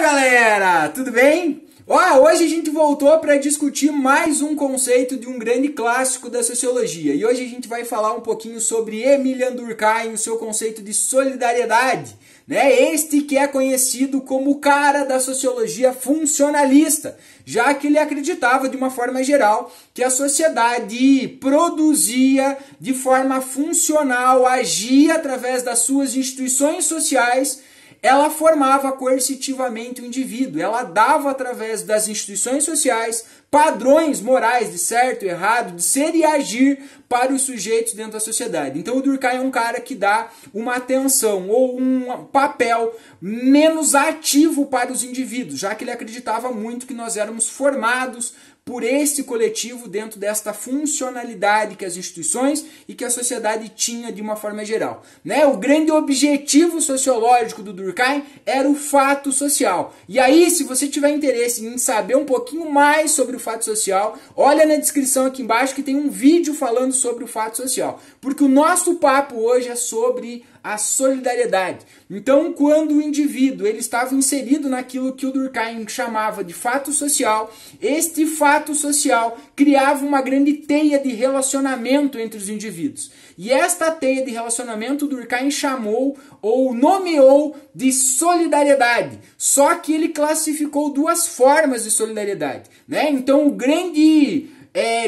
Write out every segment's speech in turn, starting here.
Galera, tudo bem? Hoje a gente voltou para discutir mais um conceito de um grande clássico da sociologia. E hoje a gente vai falar um pouquinho sobre Emilian Durkheim, o seu conceito de solidariedade, né? Este que é conhecido como o cara da sociologia funcionalista, já que ele acreditava de uma forma geral que a sociedade produzia de forma funcional, agia através das suas instituições sociais. Ela formava coercitivamente o indivíduo, ela dava através das instituições sociais padrões morais de certo e errado, de ser e agir para os sujeitos dentro da sociedade. Então o Durkheim é um cara que dá uma atenção ou um papel menos ativo para os indivíduos, já que ele acreditava muito que nós éramos formados por esse coletivo dentro desta funcionalidade que as instituições e que a sociedade tinha de uma forma geral, né? O grande objetivo sociológico do Durkheim era o fato social. E aí, se você tiver interesse em saber um pouquinho mais sobre o fato social, olha na descrição aqui embaixo que tem um vídeo falando sobre o fato social. Porque o nosso papo hoje é sobre a solidariedade. Então, quando o indivíduo ele estava inserido naquilo que o Durkheim chamava de fato social, este fato social criava uma grande teia de relacionamento entre os indivíduos. E esta teia de relacionamento o Durkheim chamou ou nomeou de solidariedade. Só que ele classificou duas formas de solidariedade, né? Então, o grande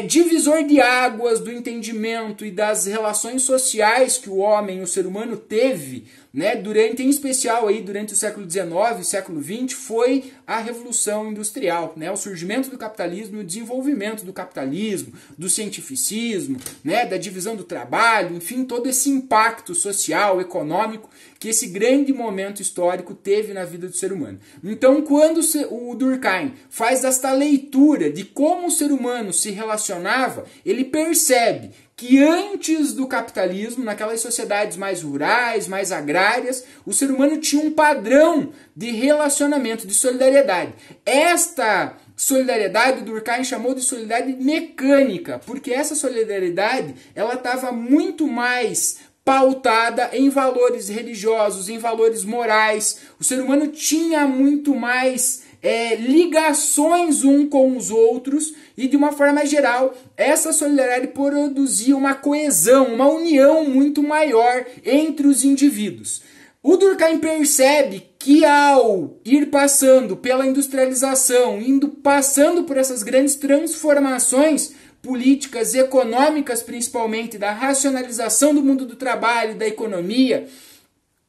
divisor de águas do entendimento e das relações sociais que o homem, o ser humano teve, né, em especial aí durante o século XIX e século XX, foi a Revolução Industrial, né, o surgimento do capitalismo e o desenvolvimento do capitalismo, do cientificismo, né, da divisão do trabalho, enfim, todo esse impacto social, econômico que esse grande momento histórico teve na vida do ser humano. Então, quando o Durkheim faz esta leitura de como o ser humano se relacionava, ele percebe que antes do capitalismo, naquelas sociedades mais rurais, mais agrárias, o ser humano tinha um padrão de relacionamento, de solidariedade. Esta solidariedade, o Durkheim chamou de solidariedade mecânica, porque essa solidariedade ela estava muito mais pautada em valores religiosos, em valores morais. O ser humano tinha muito mais ligações um com os outros e, de uma forma geral, essa solidariedade produzia uma coesão, uma união muito maior entre os indivíduos. O Durkheim percebe que ao ir passando pela industrialização, passando por essas grandes transformações políticas, econômicas principalmente, da racionalização do mundo do trabalho, da economia,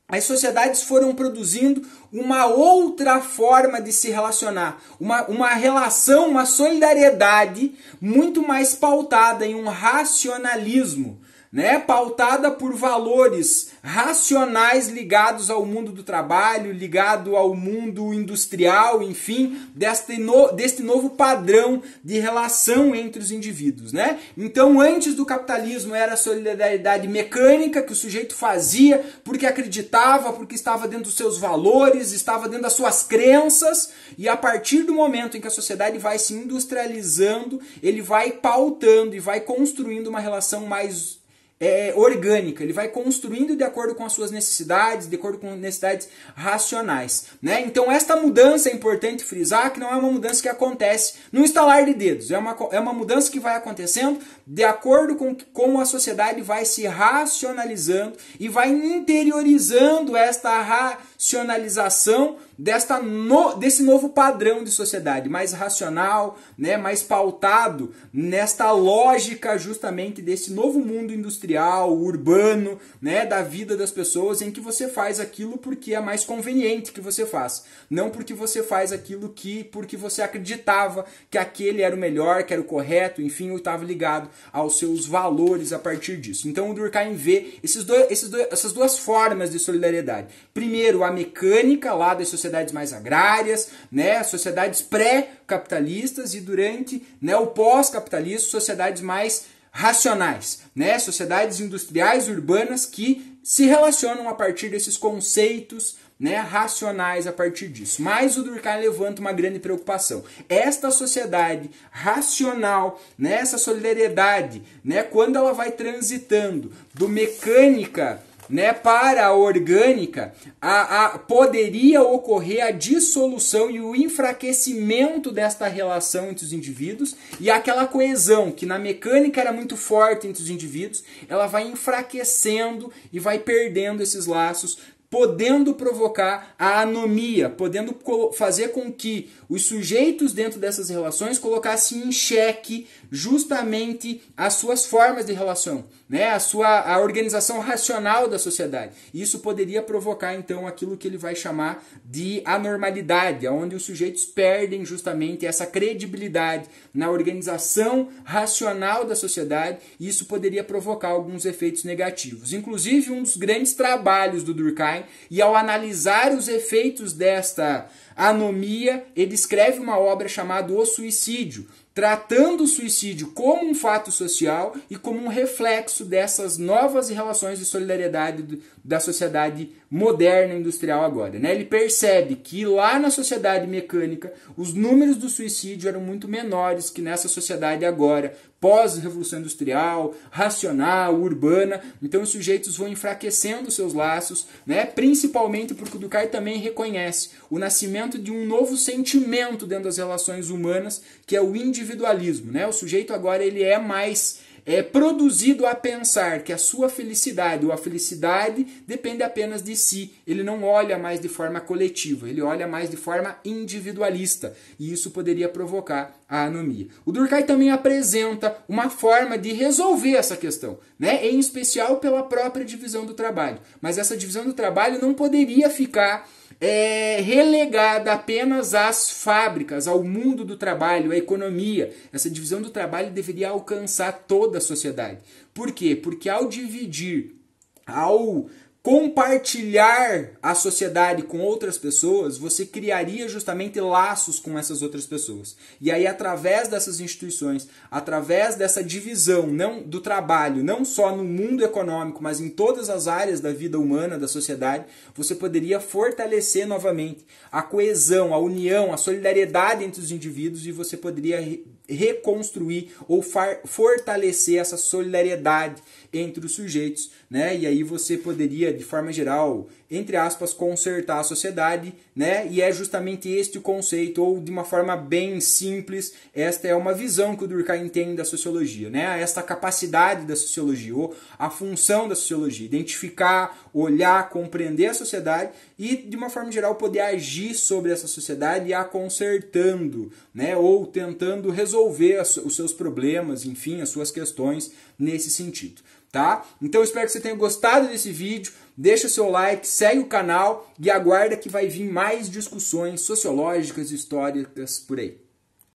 as sociedades foram produzindo uma outra forma de se relacionar, uma relação, uma solidariedade muito mais pautada em um racionalismo, né? Pautada por valores racionais ligados ao mundo do trabalho, ligado ao mundo industrial, enfim, deste novo padrão de relação entre os indivíduos, né? Então, antes do capitalismo era a solidariedade mecânica que o sujeito fazia porque acreditava, porque estava dentro dos seus valores, estava dentro das suas crenças, e a partir do momento em que a sociedade vai se industrializando, ele vai pautando e vai construindo uma relação mais orgânica, ele vai construindo de acordo com as suas necessidades, de acordo com necessidades racionais, né? Então esta mudança é importante frisar que não é uma mudança que acontece no estalar de dedos, é uma mudança que vai acontecendo de acordo com como a sociedade vai se racionalizando e vai interiorizando esta racionalização desse novo padrão de sociedade, mais racional, né, mais pautado nesta lógica justamente desse novo mundo industrial, urbano, né, da vida das pessoas, em que você faz aquilo porque é mais conveniente que você faça, não porque você faz aquilo porque você acreditava que aquele era o melhor, que era o correto, enfim, ou estava ligado aos seus valores a partir disso. Então o Durkheim vê essas duas formas de solidariedade. Primeiro, a mecânica lá das sociedades mais agrárias, né, sociedades pré-capitalistas, e durante, né, o pós-capitalismo, sociedades mais racionais, né, sociedades industriais urbanas que se relacionam a partir desses conceitos, né, racionais a partir disso. Mas o Durkheim levanta uma grande preocupação. Esta sociedade racional, né, essa solidariedade, né, quando ela vai transitando do mecânica né, para a orgânica, poderia ocorrer a dissolução e o enfraquecimento desta relação entre os indivíduos, e aquela coesão que na mecânica era muito forte entre os indivíduos, ela vai enfraquecendo e vai perdendo esses laços, podendo provocar a anomia, podendo fazer com que os sujeitos dentro dessas relações colocassem em xeque justamente as suas formas de relação, né? a organização racional da sociedade. Isso poderia provocar, então, aquilo que ele vai chamar de anormalidade, onde os sujeitos perdem justamente essa credibilidade na organização racional da sociedade, e isso poderia provocar alguns efeitos negativos. Inclusive, um dos grandes trabalhos do Durkheim, e ao analisar os efeitos desta anomia, ele escreve uma obra chamada O Suicídio, tratando o suicídio como um fato social e como um reflexo dessas novas relações de solidariedade da sociedade moderna industrial agora, né? Ele percebe que lá na sociedade mecânica os números do suicídio eram muito menores que nessa sociedade agora, pós-revolução industrial, racional, urbana. Então os sujeitos vão enfraquecendo seus laços, né? Principalmente porque o Durkheim também reconhece o nascimento de um novo sentimento dentro das relações humanas, que é o individualismo, né? O sujeito agora ele é mais produzido a pensar que a sua felicidade ou a felicidade depende apenas de si. Ele não olha mais de forma coletiva, ele olha mais de forma individualista, e isso poderia provocar a anomia. O Durkheim também apresenta uma forma de resolver essa questão, né? Em especial pela própria divisão do trabalho. Mas essa divisão do trabalho não poderia ficar relegada apenas às fábricas, ao mundo do trabalho, à economia. Essa divisão do trabalho deveria alcançar toda a sociedade. Por quê? Porque ao dividir, ao compartilhar a sociedade com outras pessoas, você criaria justamente laços com essas outras pessoas. E aí, através dessas instituições, através dessa divisão do trabalho, não só no mundo econômico, mas em todas as áreas da vida humana, da sociedade, você poderia fortalecer novamente a coesão, a união, a solidariedade entre os indivíduos, e você poderia reconstruir ou fortalecer essa solidariedade entre os sujeitos, né? E aí você poderia, de forma geral, entre aspas, consertar a sociedade, né? E é justamente este o conceito, ou de uma forma bem simples, esta é uma visão que o Durkheim tem da sociologia, né? Esta capacidade da sociologia, ou a função da sociologia, identificar, olhar, compreender a sociedade e, de uma forma geral, poder agir sobre essa sociedade e a consertando, né? Ou tentando resolver os seus problemas, enfim, as suas questões nesse sentido. Tá? Então eu espero que você tenha gostado desse vídeo, deixa seu like, segue o canal e aguarda que vai vir mais discussões sociológicas e históricas por aí.